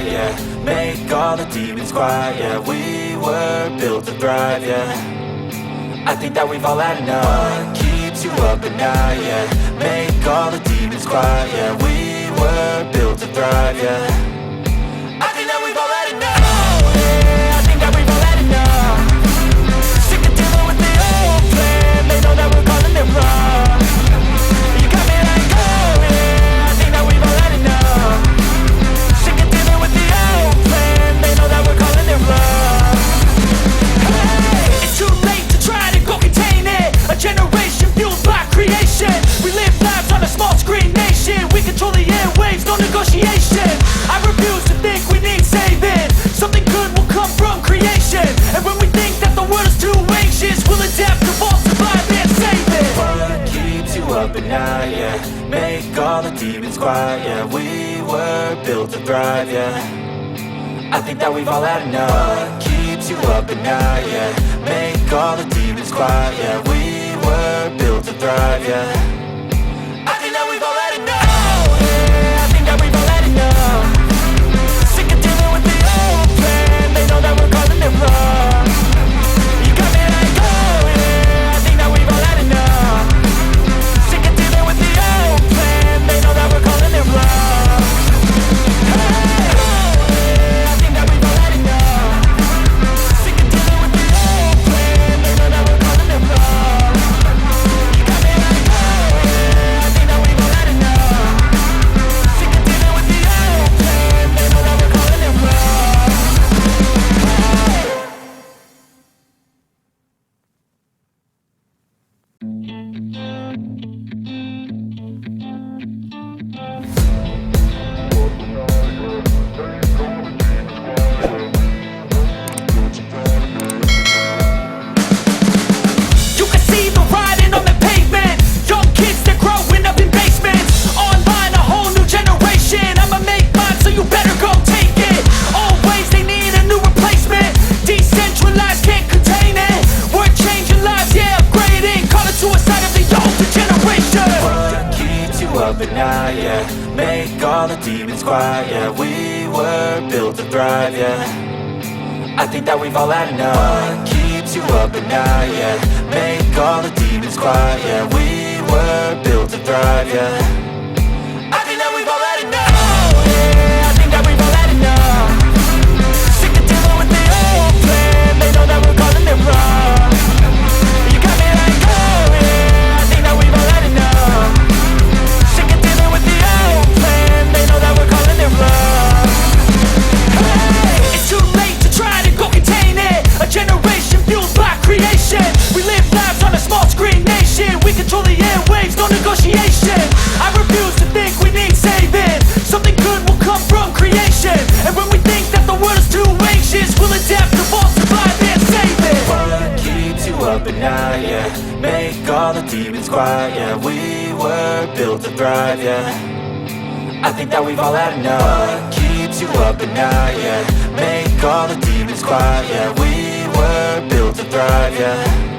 night, yeah. Make all the demons quiet, yeah. We were built to thrive, yeah. I think that we've all had enough. What keeps you up at night, yeah. Make all the demons quiet, yeah. We were built to thrive, yeah. I think that we've all had enough. Oh, yeah, I think that we've all had enough. Sick of dealing with the old plan. They know that we're calling it wrong. You got me like, oh, yeah, I think that we've all had enough. Sick of dealing with the old plan. They know that we're calling it wrong. Hey, it's too late to try to go contain it. A generation fueled by creation. We live lives on a small screen nation. We control the airwaves, no negotiation. I refuse to think we need saving. Something good will come from creation. And when we think that the world is too anxious, we'll adapt, evolve, survive and save it. What keeps you up at night, yeah. Make all the demons quiet, yeah. We were built to thrive, yeah. I think that we've all had enough. What keeps you up at night, yeah. Make all the demons quiet, yeah. We were built to thrive, yeah. I think that we've all had enough. Oh, yeah, I think that we've all had enough. Sick of dealing with the old plan. They know that we're calling it wrong. You got me like, oh, yeah, I think that we've all had enough. Sick of dealing with the old plan. They know that we're calling it wrong. Hey, oh, yeah, I think that we've all had enough. Sick of dealing with the old plan. They know that we're calling it wrong. You got me like, oh, yeah, I think that we've all had enough. Sick of dealing with the old plan. They know that we're calling it wrong. You can see the writing on the pavement. Young kids, they're growing up in basements. Online, a whole new generation. I'ma make mine, so you better go take it. Always, they need a new replacement. Decentralized, can't contain it. We're changing lives, yeah, upgrading. Call it suicide of the older generation. What keeps you up at night, yeah. Make all the demons quiet, yeah. We were built to thrive, yeah. I think that we've all had enough. What keeps you up at night, yeah. Make all the demons quiet, yeah. We were built to thrive, yeah. I think that we've all had enough. Oh, yeah, I think that we've all had enough. Sick of dealing with the old plan. They know that we're calling it wrong. You got me like, oh, yeah, I think that we've all had enough. Sick of dealing with the old plan. They know that we're calling it wrong. Hey, it's too late to try to go contain it. A generation fueled by creation. We live lives on a small screen nation. We control the airwaves, no negotiation. I refuse to think we need saving. Something good will come from creation. And when we think that the world is too anxious, we'll adapt, evolve, survive and save it. What keeps you up at night, yeah. Make all the demons quiet, yeah. We were built to thrive, yeah. I think that we've all had enough. What keeps you up at night, yeah. Make all the demons quiet, yeah. We were built to thrive, yeah.